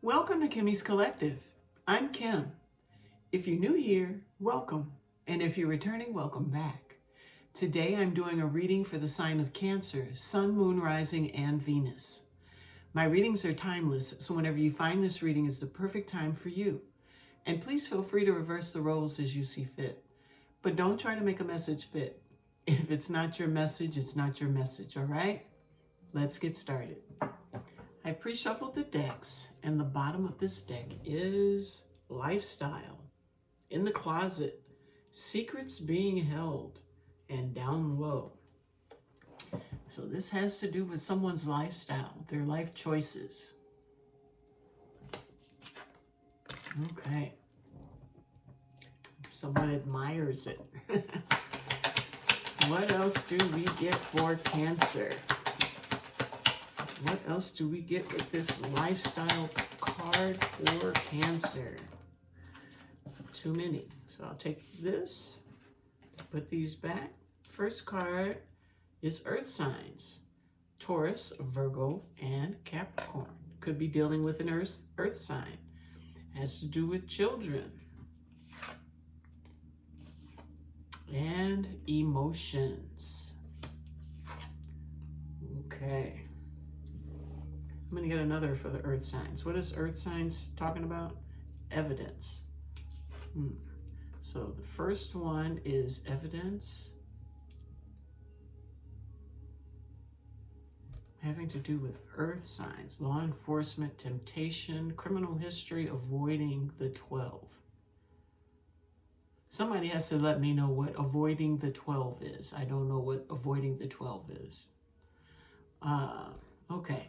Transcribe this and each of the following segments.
Welcome to Kimmy's Collective. I'm Kim. If you're new here, welcome. And if you're returning, welcome back. Today I'm doing a reading for the sign of Cancer, Sun, Moon, Rising, and Venus. My readings are timeless, so whenever you find this reading is the perfect time for you. And please feel free to reverse the roles as you see fit. But don't try to make a message fit. If it's not your message, it's not your message, all right? Let's get started. I pre-shuffled the decks, and the bottom of this deck is Lifestyle, In the Closet, Secrets Being Held, and Down Low. So this has to do with someone's lifestyle, their life choices. Okay. Someone admires it. What else do we get for Cancer? What else do we get with this lifestyle card for Cancer? Too many. So I'll take this, put these back. First card is Earth signs. Taurus, Virgo, and Capricorn. Could be dealing with an earth sign. Has to do with children. And emotions. Okay. I'm going to get another for the earth signs. What is earth signs talking about? Evidence. So the first one is evidence. Having to do with earth signs. Law enforcement, temptation, criminal history, avoiding the 12. Somebody has to let me know what avoiding the 12 is. I don't know what avoiding the 12 is. Okay.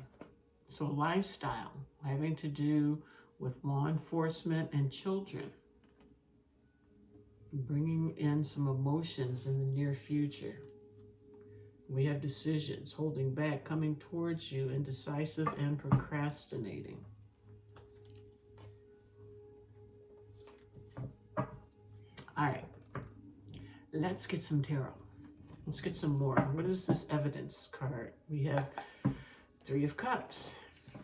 So lifestyle, having to do with law enforcement and children. Bringing in some emotions in the near future. We have decisions, holding back, coming towards you, indecisive and procrastinating. All right, let's get some tarot. Let's get some more. What is this evidence card? We have Three of Cups.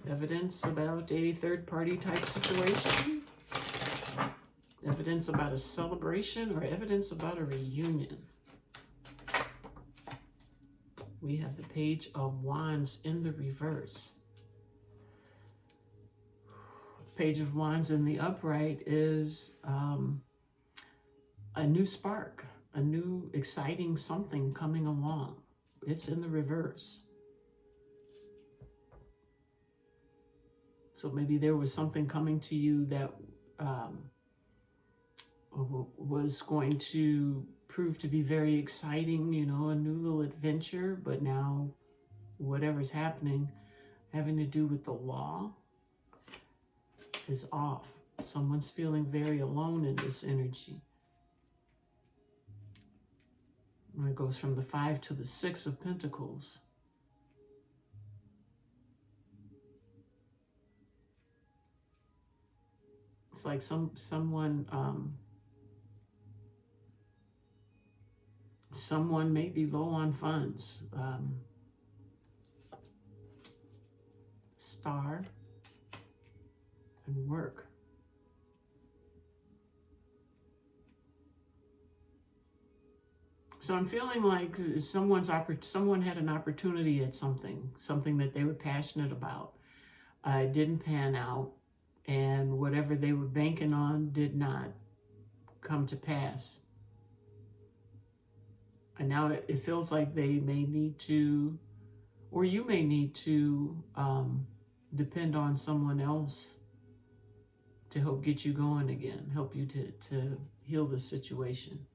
Evidence about a third-party type situation. Evidence about a celebration or evidence about a reunion. We have the Page of Wands in the reverse. Page of Wands in the upright is a new spark, a new exciting something coming along. It's in the reverse. So maybe there was something coming to you that was going to prove to be very exciting, you know, a new little adventure, but now whatever's happening having to do with the law is off. Someone's feeling very alone in this energy. And it goes from the 5 to the 6 of Pentacles. It's like someone may be low on funds. Star and work. So I'm feeling like someone had an opportunity at something that they were passionate about. It didn't pan out, and whatever they were banking on did not come to pass. And now it feels like they may need to, or you may need to depend on someone else to help get you going again, help you to heal the situation.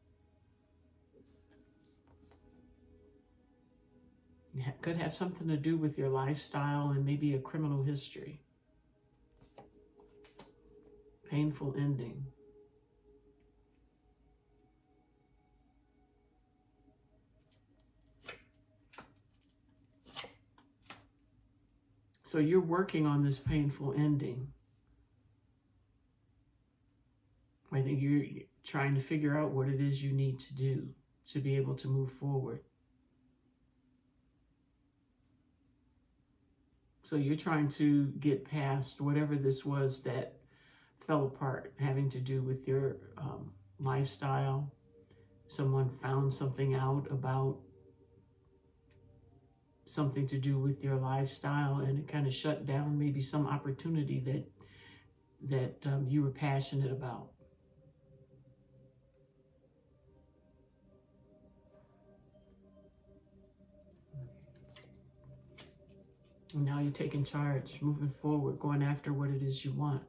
It could have something to do with your lifestyle and maybe a criminal history. Painful ending. So you're working on this painful ending. I think you're trying to figure out what it is you need to do to be able to move forward. So you're trying to get past whatever this was that fell apart, having to do with your lifestyle. Someone found something out about something to do with your lifestyle, and it kind of shut down maybe some opportunity that you were passionate about. And now you're taking charge, moving forward, going after what it is you want.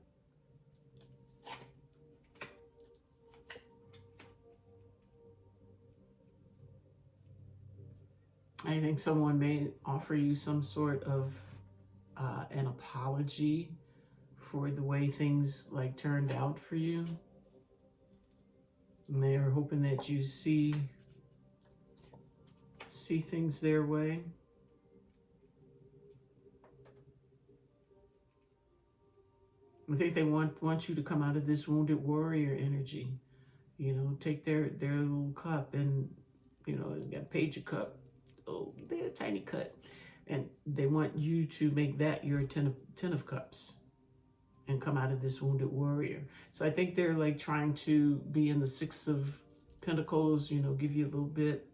I think someone may offer you some sort of an apology for the way things like turned out for you. And they are hoping that you see things their way. I think they want you to come out of this wounded warrior energy. You know, take their little cup and, you know, got a page of cup. Oh, they're a tiny cut. And they want you to make that your ten of cups and come out of this wounded warrior. So I think they're like trying to be in the 6 of Pentacles, you know, give you a little bit,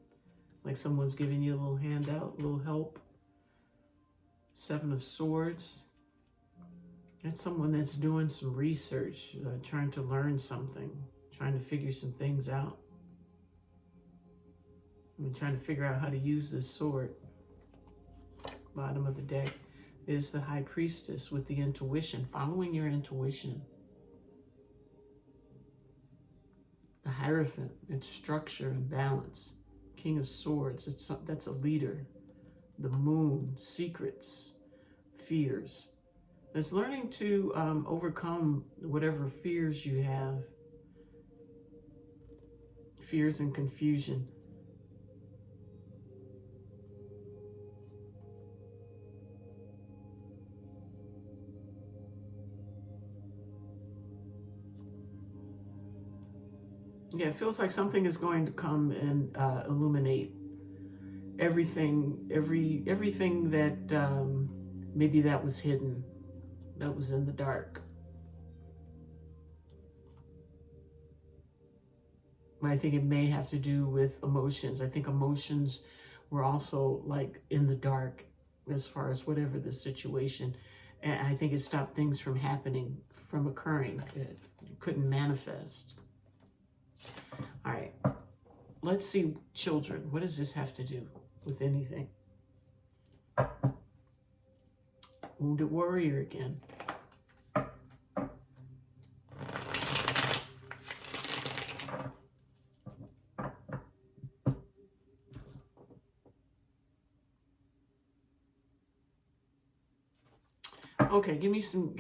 like someone's giving you a little handout, a little help. 7 of Swords. That's someone that's doing some research, trying to learn something, trying to figure some things out. I'm trying to figure out how to use this sword. Bottom of the deck is the High Priestess with the intuition, following your intuition. The Hierophant, it's structure and balance. King of Swords, that's a leader. The Moon, secrets, fears. It's learning to overcome whatever fears you have. Fears and confusion. Yeah, it feels like something is going to come and illuminate everything, everything that maybe that was hidden, that was in the dark. I think it may have to do with emotions. I think emotions were also like in the dark as far as whatever the situation. And I think it stopped things from happening, from occurring. It couldn't manifest. All right, let's see, children. What does this have to do with anything? Wounded warrior again. Okay, give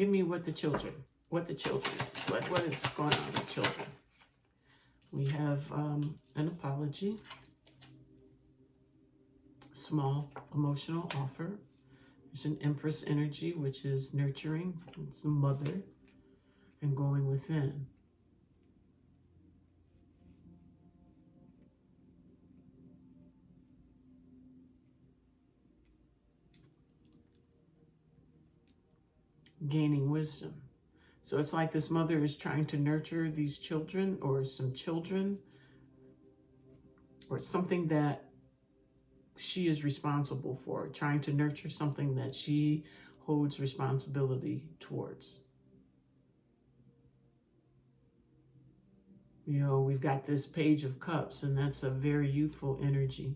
me what the children what is going on with children. We have an apology, small emotional offer. There's an Empress energy, which is nurturing. It's the mother and going within. Gaining wisdom. So it's like this mother is trying to nurture these children or some children or something that she is responsible for, trying to nurture something that she holds responsibility towards. You know, we've got this Page of Cups, and that's a very youthful energy.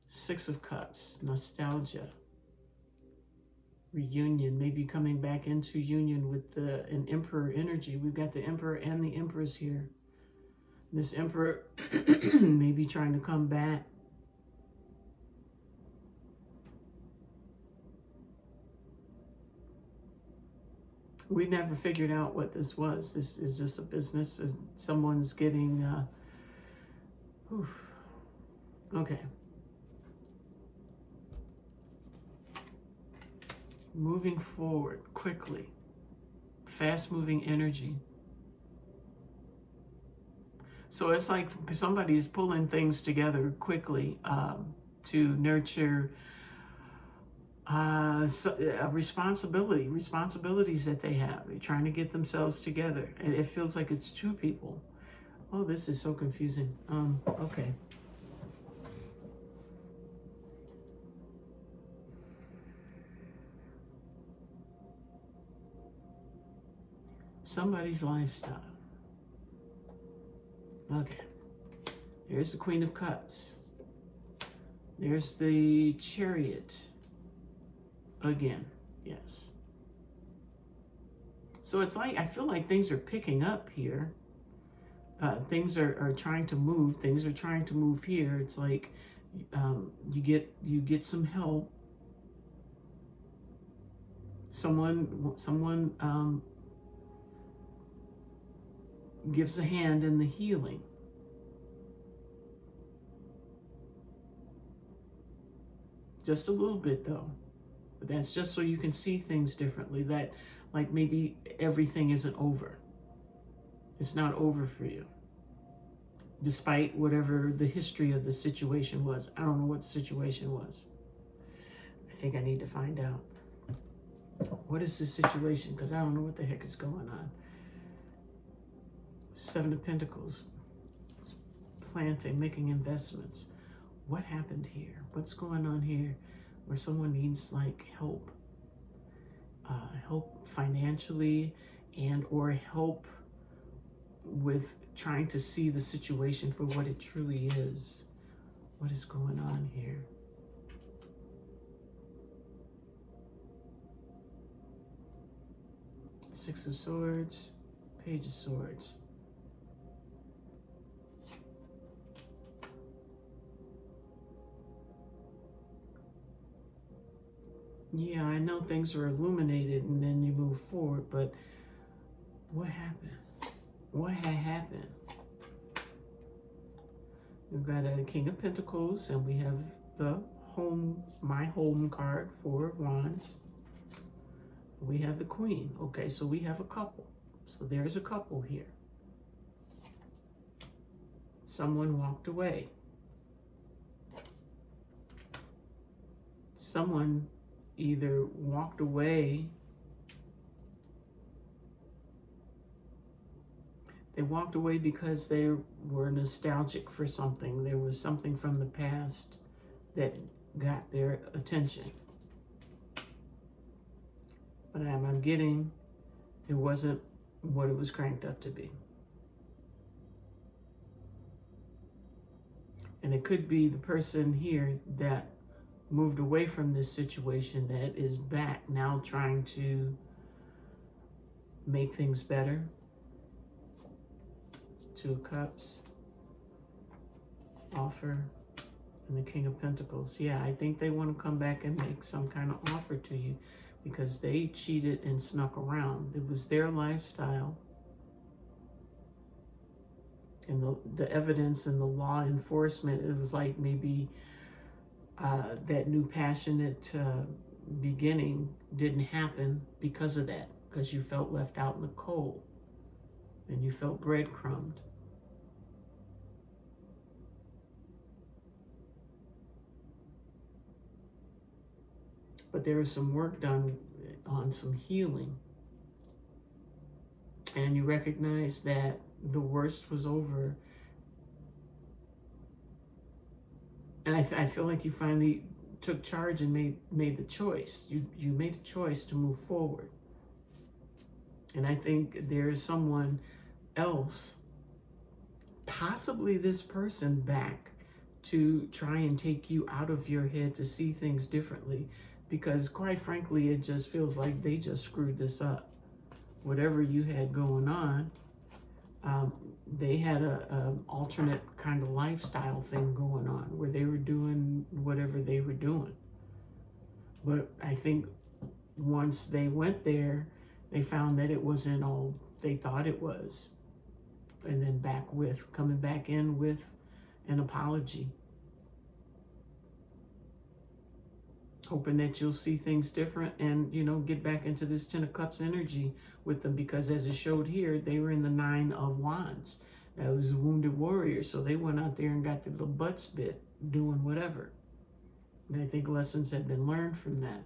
Six of Cups, nostalgia, reunion, maybe coming back into union with an Emperor energy. We've got the Emperor and the Empress here. This Emperor may be trying to come back. We never figured out what this was. Is this a business? Is someone's getting, okay. Moving forward quickly, fast moving energy. So it's like somebody's pulling things together quickly to nurture responsibilities that they have. They're trying to get themselves together. And it feels like it's two people. Oh, this is so confusing. Okay. Somebody's lifestyle. Okay. There's the Queen of Cups. There's the Chariot. Again, yes. So it's like, I feel like things are picking up here. Things are trying to move. Things are trying to move here. It's like you get some help. Someone gives a hand in the healing. Just a little bit though. But that's just so you can see things differently. That like maybe everything isn't over. It's not over for you. Despite whatever the history of the situation was. I don't know what the situation was. I think I need to find out. What is the situation? Because I don't know what the heck is going on. Seven of Pentacles. It's planting, making investments. What happened here? What's going on here where someone needs like help? Help financially and or help with trying to see the situation for what it truly is. What is going on here? Six of Swords, Page of Swords. Yeah, I know things are illuminated and then you move forward, but what happened? What had happened? We've got a King of Pentacles and we have the home, my home card, Four of Wands. We have the Queen. Okay, so we have a couple. So there's a couple here. Someone walked away. Someone either walked away, they walked away because they were nostalgic for something. There was something from the past that got their attention. But I'm getting, it wasn't what it was cranked up to be. And it could be the person here that moved away from this situation that is back now trying to make things better. Two of Cups, offer, and the King of Pentacles. Yeah, I think they want to come back and make some kind of offer to you because they cheated and snuck around. It was their lifestyle. And the evidence and the law enforcement, it was like maybe that new passionate beginning didn't happen because of that, because you felt left out in the cold and you felt breadcrumbed. But there was some work done on some healing. And you recognize that the worst was over. And I feel like you finally took charge and made the choice. You made a choice to move forward. And I think there's someone else, possibly this person, back to try and take you out of your head to see things differently. Because quite frankly, it just feels like they just screwed this up. Whatever you had going on, they had a alternate kind of lifestyle thing going on where they were doing whatever they were doing. But I think once they went there, they found that it wasn't all they thought it was. And then coming back in with an apology. Hoping that you'll see things different and, you know, get back into this Ten of Cups energy with them, because as it showed here, they were in the Nine of Wands. That was a wounded warrior. So they went out there and got their little butts bit doing whatever. And I think lessons had been learned from that.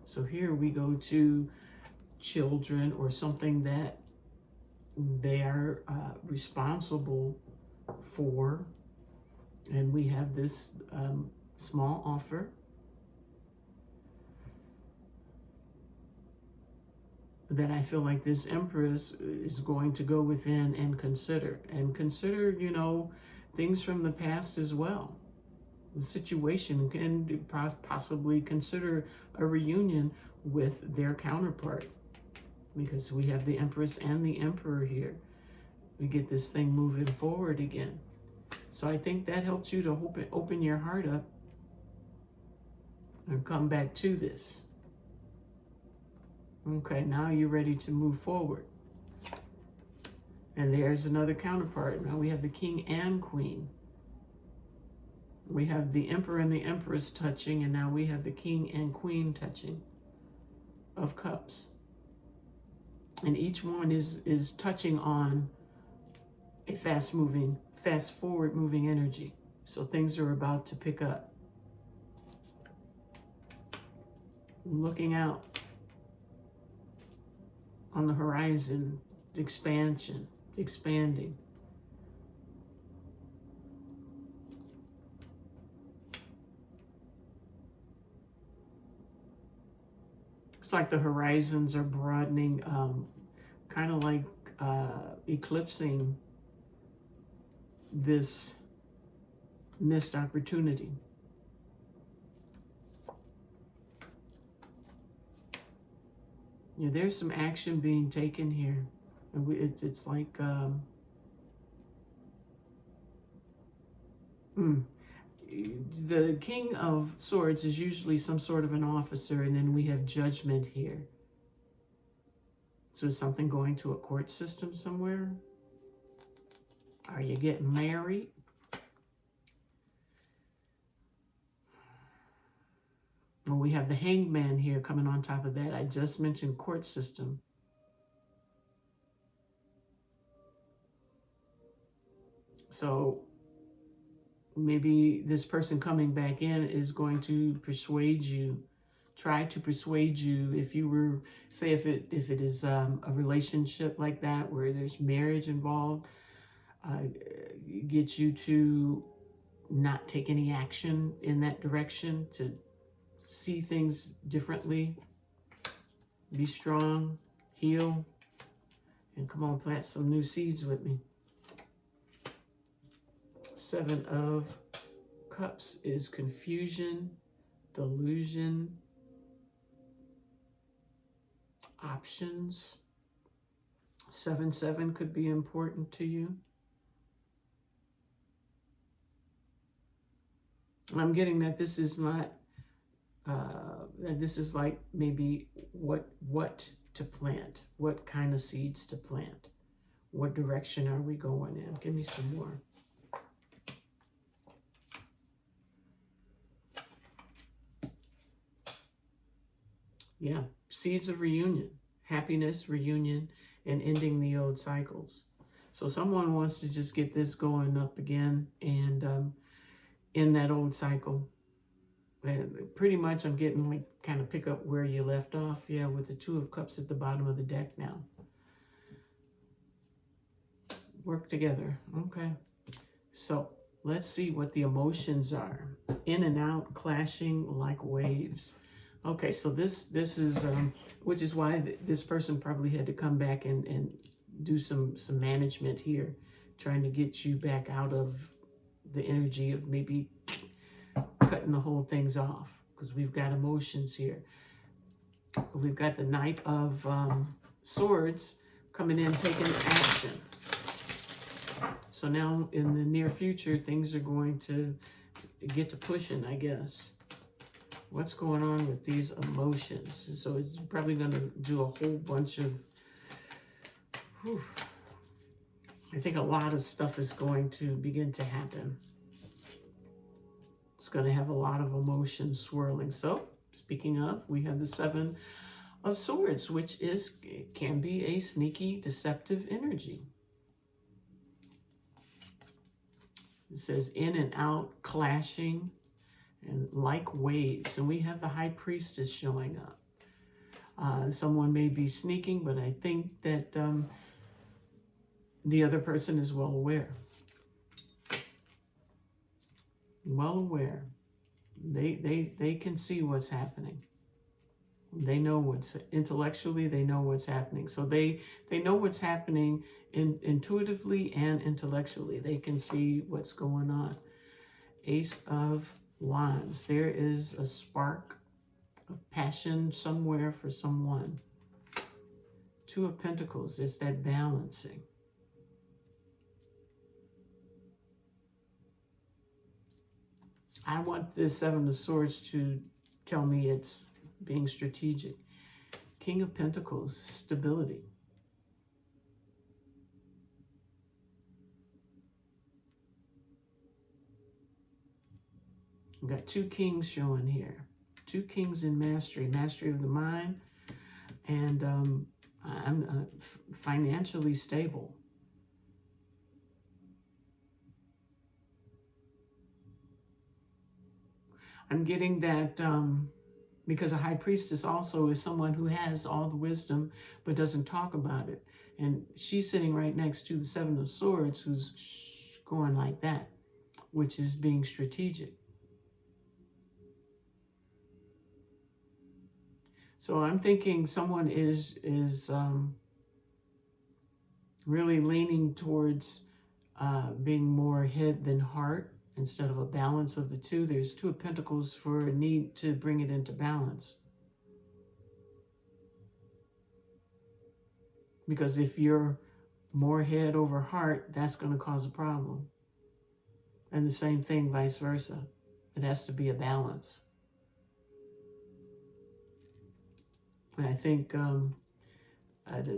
So here we go to children or something that they are responsible for. And we have this small offer that I feel like this Empress is going to go within and consider. And consider, you know, things from the past as well. The situation, can possibly consider a reunion with their counterpart. Because we have the Empress and the Emperor here. We get this thing moving forward again. So I think that helps you to open your heart up and come back to this. Okay, now you're ready to move forward. And there's another counterpart. Now we have the King and Queen. We have the Emperor and the Empress touching, and now we have the King and Queen touching of Cups. And each one is touching on a fast forward moving energy. So things are about to pick up. Looking out on the horizon, expansion, expanding. It's like the horizons are broadening, kind of like eclipsing this missed opportunity. Yeah, there's some action being taken here. And it's like, the King of Swords is usually some sort of an officer, and then we have Judgment here. So is something going to a court system somewhere? Are you getting married? Well, we have the Hangman here coming on top of that. I just mentioned court system. So maybe this person coming back in is going to persuade you, try to persuade you. If you were, say, if it is a relationship like that where there's marriage involved, get you to not take any action in that direction, to see things differently, be strong, heal, and come on, plant some new seeds with me. 7 of Cups is confusion, delusion, options. 7-7 could be important to you. I'm getting that this is not, that this is like maybe what to plant, what kind of seeds to plant, what direction are we going in? Give me some more. Yeah, seeds of reunion, happiness, reunion, and ending the old cycles. So someone wants to just get this going up again and in that old cycle. And pretty much I'm getting like kind of pick up where you left off. Yeah, with the 2 of Cups at the bottom of the deck now. Work together. Okay. So let's see what the emotions are. In and out, clashing like waves. Okay, so this is, which is why this person probably had to come back and do some management here, trying to get you back out of the energy of maybe cutting the whole things off, because we've got emotions here. We've got the Knight of Swords coming in, taking action. So now in the near future, things are going to get to pushing, I guess. What's going on with these emotions? So it's probably going to do a whole bunch of, I think a lot of stuff is going to begin to happen. It's going to have a lot of emotion swirling. So speaking of, we have the 7 of Swords, which can be a sneaky, deceptive energy. It says in and out, clashing, and like waves. And we have the high priestess showing up. Someone may be sneaking, but I think that the other person is well aware. Well aware. They can see what's happening. They know what's intellectually, they know what's happening. So they know what's happening intuitively and intellectually. They can see what's going on. Ace of Wands. There is a spark of passion somewhere for someone. Two of Pentacles. It's that balancing. I want this Seven of Swords to tell me it's being strategic. King of Pentacles, stability. We've got two kings showing here. Two kings in mastery. Mastery of the mind. And I'm financially stable. I'm getting that because a high priestess also is someone who has all the wisdom but doesn't talk about it. And she's sitting right next to the Seven of Swords who's going like that, which is being strategic. So I'm thinking someone is really leaning towards being more head than heart instead of a balance of the two. There's Two of Pentacles for a need to bring it into balance. Because if you're more head over heart, that's going to cause a problem. And the same thing, vice versa. It has to be a balance. And I think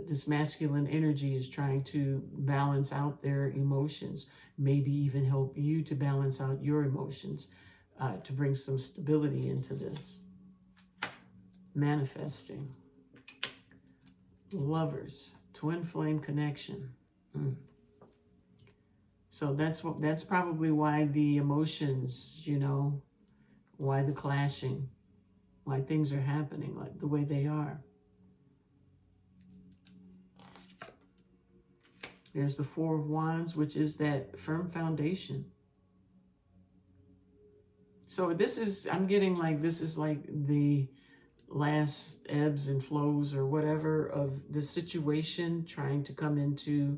this masculine energy is trying to balance out their emotions, maybe even help you to balance out your emotions, to bring some stability into this. Manifesting. Lovers. Twin flame connection. So that's probably why the emotions, you know, why the clashing, why things are happening like the way they are. There's the Four of Wands, which is that firm foundation. So this is, I'm getting like, this is like the last ebbs and flows or whatever of the situation trying to come into,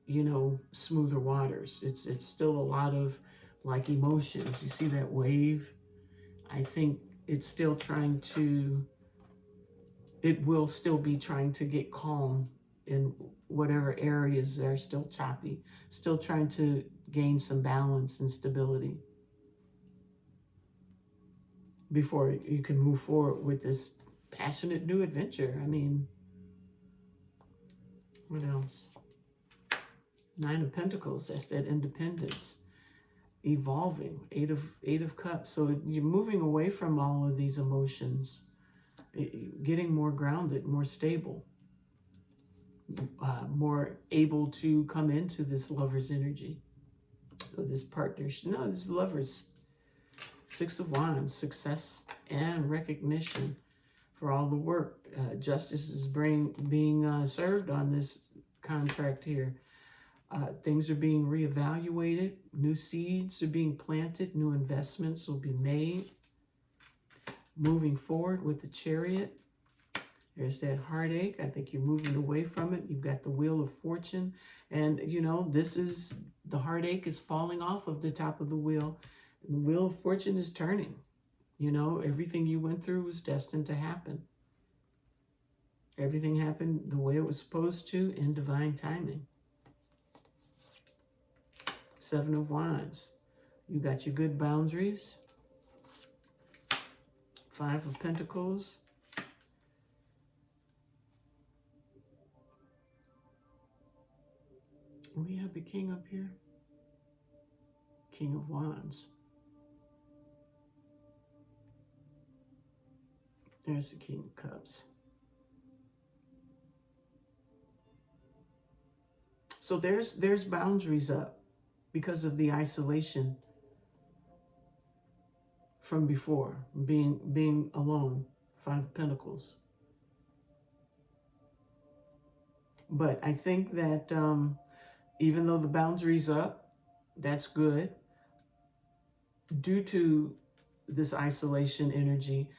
you know, smoother waters. It's still a lot of like emotions. You see that wave? I think it's still trying to, it will still be trying to get calm in whatever areas are still choppy, still trying to gain some balance and stability before you can move forward with this passionate new adventure. I mean, what else? Nine of Pentacles, that's that independence, evolving. Eight of Cups. So you're moving away from all of these emotions, getting more grounded, more stable, more able to come into this lover's energy, or this partnership. No, this is lovers. Six of Wands, success and recognition for all the work. Justice is being served on this contract here. Things are being reevaluated. New seeds are being planted. New investments will be made. Moving forward with the Chariot. There's that heartache. I think you're moving away from it. You've got the Wheel of Fortune. And, you know, this is, the heartache is falling off of the top of the wheel. The Wheel of Fortune is turning. You know, everything you went through was destined to happen. Everything happened the way it was supposed to in divine timing. Seven of Wands. You got your good boundaries. Five of Pentacles. We have the King up here. King of Wands. There's the King of Cups. So there's boundaries up. because of the isolation from before, being alone. Five of Pentacles. But I think that even though the boundary's up, that's good. Due to this isolation energy,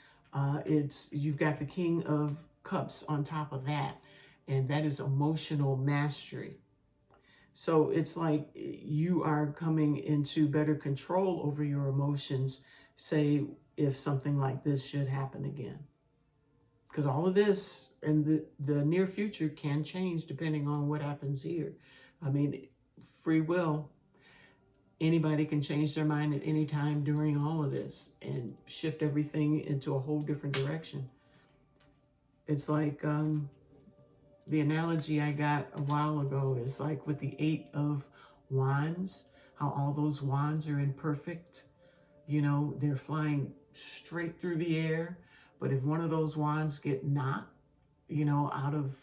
you've got the King of Cups on top of that, and that is emotional mastery. So it's like you are coming into better control over your emotions, say, if something like this should happen again. Because all of this in the near future can change depending on what happens here. I mean, free will. Anybody can change their mind at any time during all of this and shift everything into a whole different direction. It's like the analogy I got a while ago is like with the 8 of Wands, how all those wands are in perfect, they're flying straight through the air. But if one of those wands get knocked, out of,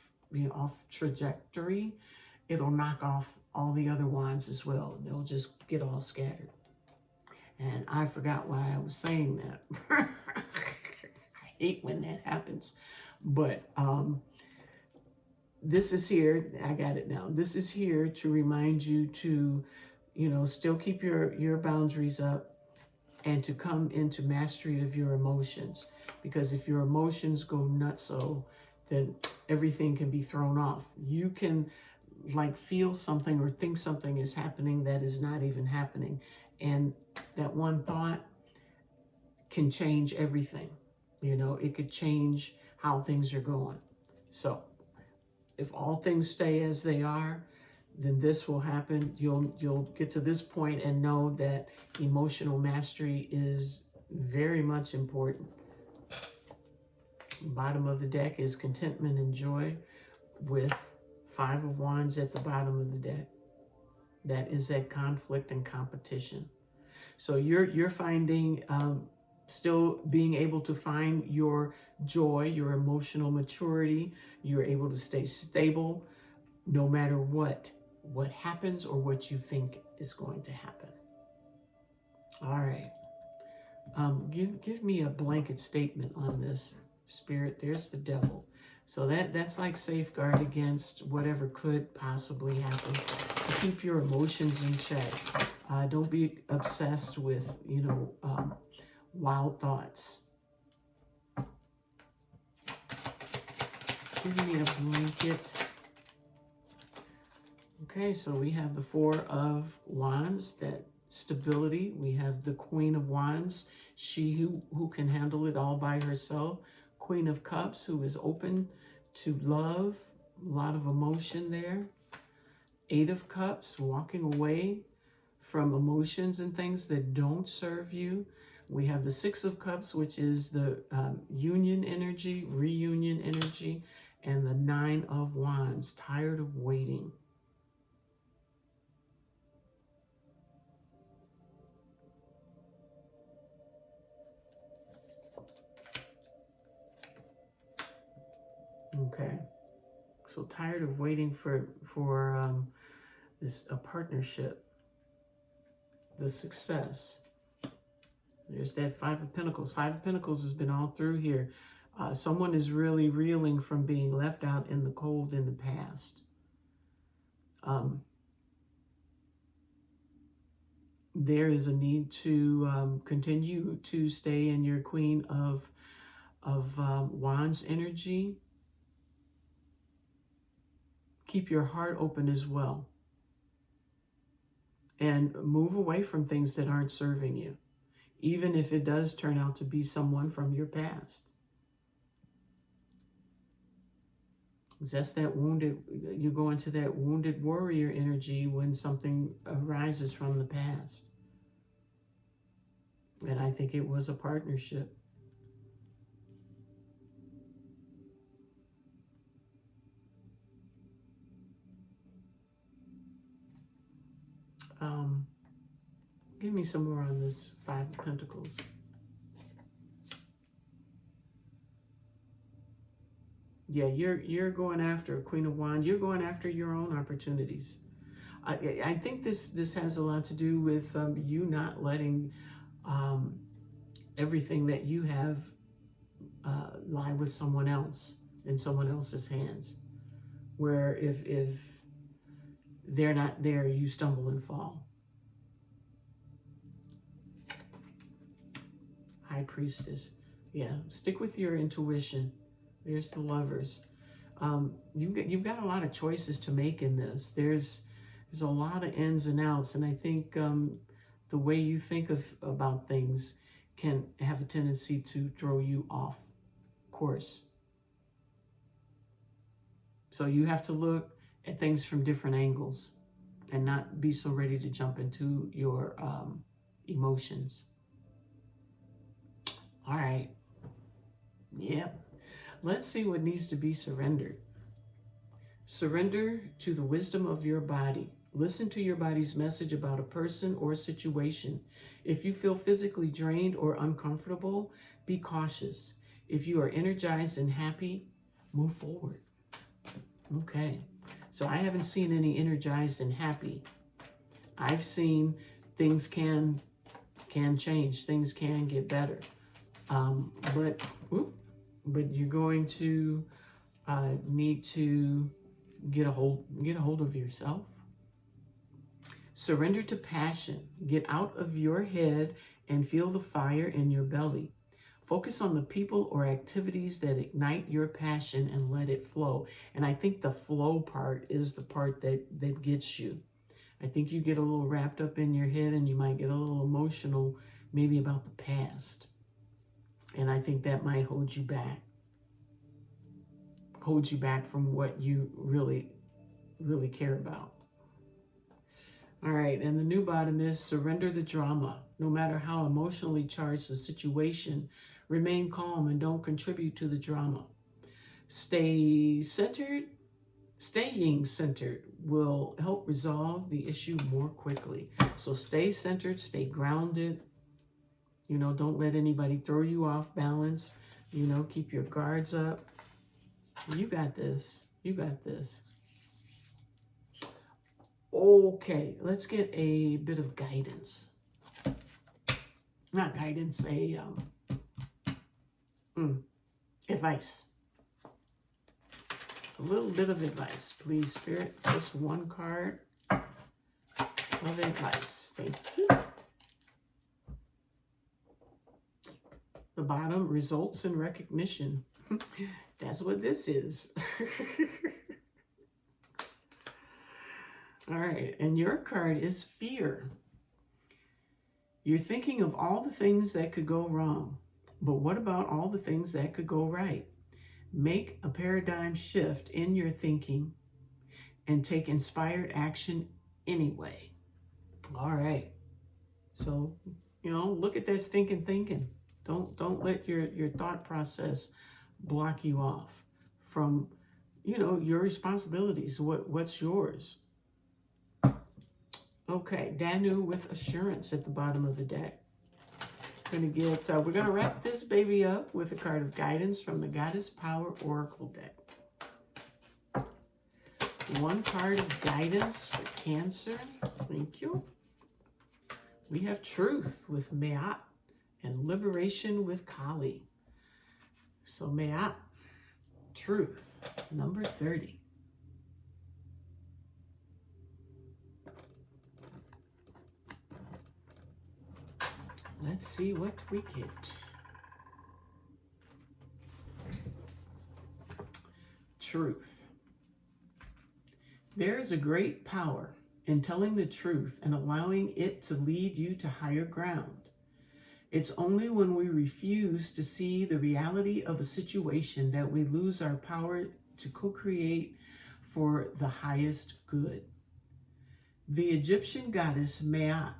off trajectory, it'll knock off all the other wands as well. They'll just get all scattered. And I forgot why I was saying that. I hate when that happens. But this is here. I got it now. This is here to remind you to, still keep your boundaries up and to come into mastery of your emotions. Because if your emotions go nutso, then everything can be thrown off. You can like feel something or think something is happening that is not even happening. And that one thought can change everything. It could change how things are going. So if all things stay as they are, then this will happen. You'll get to this point and know that emotional mastery is very much important. Bottom of the deck is contentment and joy with 5 of Wands at the bottom of the deck. That is that conflict and competition. So you're finding, still being able to find your joy, your emotional maturity. You're able to stay stable no matter what happens or what you think is going to happen. All right. Give me a blanket statement on this, Spirit. There's the Devil. So that's like safeguard against whatever could possibly happen. To keep your emotions in check. Don't be obsessed with, wild thoughts. Give me a blanket. Okay, so we have the 4 of Wands, that stability. We have the Queen of Wands, she who can handle it all by herself. Queen of Cups, who is open to love, a lot of emotion there. 8 of Cups, walking away from emotions and things that don't serve you. We have the 6 of Cups, which is the union energy, reunion energy, and the 9 of Wands, tired of waiting. Okay, so tired of waiting for a partnership, the success. There's that 5 of Pentacles. 5 of Pentacles has been all through here. Someone is really reeling from being left out in the cold in the past. There is a need to continue to stay in your Queen of Wands energy. Keep your heart open as well. And move away from things that aren't serving you, even if it does turn out to be someone from your past. That's that wounded, you go into that wounded warrior energy when something arises from the past. And I think it was a partnership. Give me some more on this 5 of Pentacles. Yeah, you're going after Queen of Wands. You're going after your own opportunities. I think this has a lot to do with you not letting everything that you have lie with someone else, in someone else's hands, where if they're not there, you stumble and fall. High Priestess. Yeah, stick with your intuition. There's the Lovers. You've got a lot of choices to make in this. There's a lot of ins and outs, and I think the way you think about things can have a tendency to throw you off course. So you have to look at things from different angles and not be so ready to jump into your emotions. All right. Yep. Let's see what needs to be surrendered. Surrender to the wisdom of your body. Listen to your body's message about a person or situation. If you feel physically drained or uncomfortable, be cautious. If you are energized and happy, move forward. Okay. So I haven't seen any energized and happy. I've seen things can change. Things can get better. But you're going to need to get a hold of yourself. Surrender to passion. Get out of your head and feel the fire in your belly. Focus on the people or activities that ignite your passion and let it flow. And I think the flow part is the part that gets you. I think you get a little wrapped up in your head and you might get a little emotional maybe about the past. And I think that might hold you back. Hold you back from what you really, really care about. All right, and the new bottom is surrender the drama. No matter how emotionally charged the situation, remain calm and don't contribute to the drama. Stay centered. Staying centered will help resolve the issue more quickly. So stay centered, stay grounded. You know, don't let anybody throw you off balance. You know, keep your guards up. You got this. You got this. Okay, let's get a bit of guidance. Not guidance, advice. A little bit of advice, please, Spirit. Just one card of advice. Thank you. The bottom, results and recognition. That's what this is. All right, and your card is fear. You're thinking of all the things that could go wrong, but what about all the things that could go right? Make a paradigm shift in your thinking and take inspired action anyway. All right. So, you know, look at that stinking thinking. Don't let your thought process block you off from, you know, your responsibilities. What's yours? Okay, Danu with assurance at the bottom of the deck. We're gonna wrap this baby up with a card of guidance from the Goddess Power Oracle deck. One card of guidance for Cancer. Thank you. We have truth with Ma'at and liberation with Kali. So Ma'at, truth, number 30. Let's see what we get. Truth. There is a great power in telling the truth and allowing it to lead you to higher ground. It's only when we refuse to see the reality of a situation that we lose our power to co-create for the highest good. The Egyptian goddess Ma'at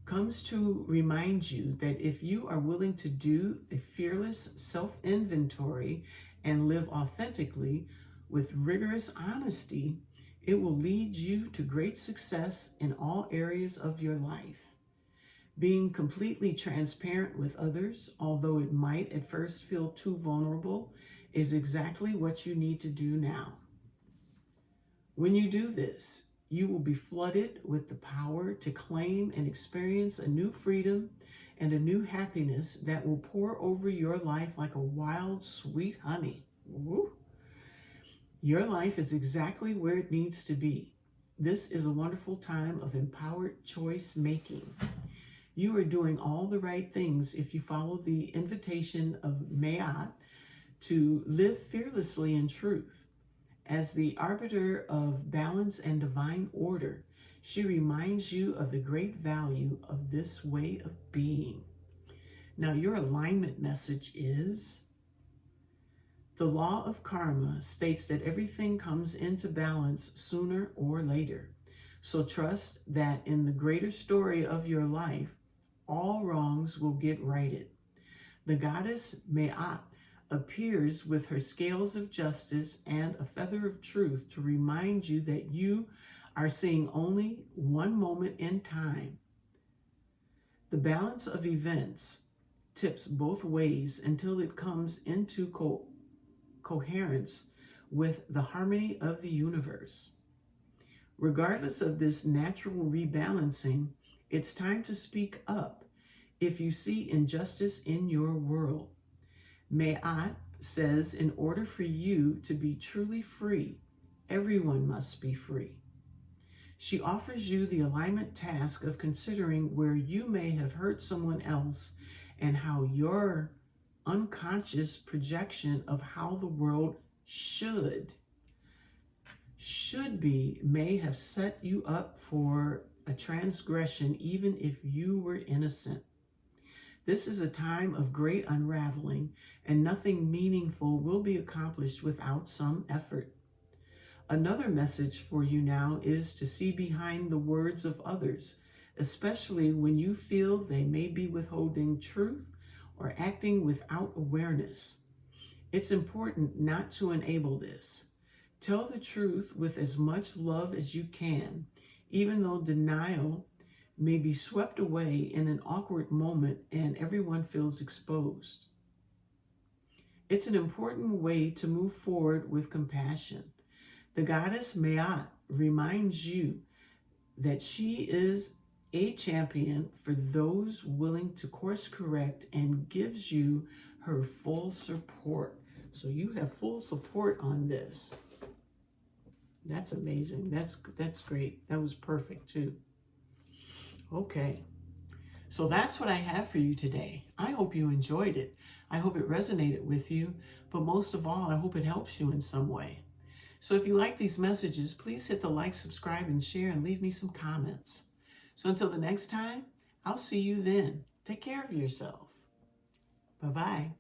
comes to remind you that if you are willing to do a fearless self-inventory and live authentically with rigorous honesty, it will lead you to great success in all areas of your life. Being completely transparent with others, although it might at first feel too vulnerable, is exactly what you need to do now. When you do this, You will be flooded with the power to claim and experience a new freedom and a new happiness that will pour over your life like a wild, sweet honey. Woo. Your life is exactly where it needs to be. This is a wonderful time of empowered choice making. You are doing all the right things if you follow the invitation of Ma'at to live fearlessly in truth. As the arbiter of balance and divine order, she reminds you of the great value of this way of being. Now, your alignment message is: the law of karma states that everything comes into balance sooner or later. So trust that in the greater story of your life, all wrongs will get righted. The goddess Ma'at appears with her scales of justice and a feather of truth to remind you that you are seeing only one moment in time. The balance of events tips both ways until it comes into coherence with the harmony of the universe. Regardless of this natural rebalancing, it's time to speak up if you see injustice in your world. Ma'at says in order for you to be truly free, everyone must be free. She offers you the alignment task of considering where you may have hurt someone else and how your unconscious projection of how the world should be may have set you up for a transgression even if you were innocent. This is a time of great unraveling, and nothing meaningful will be accomplished without some effort. Another message for you now is to see behind the words of others, especially when you feel they may be withholding truth or acting without awareness. It's important not to enable this. Tell the truth with as much love as you can, even though denial may be swept away in an awkward moment and everyone feels exposed. It's an important way to move forward with compassion. The goddess Ma'at reminds you that she is a champion for those willing to course correct and gives you her full support. So you have full support on this. That's amazing. That's great. That was perfect too. Okay. So that's what I have for you today. I hope you enjoyed it. I hope it resonated with you, but most of all, I hope it helps you in some way. So if you like these messages, please hit the like, subscribe, and share, and leave me some comments. So until the next time, I'll see you then. Take care of yourself. Bye-bye.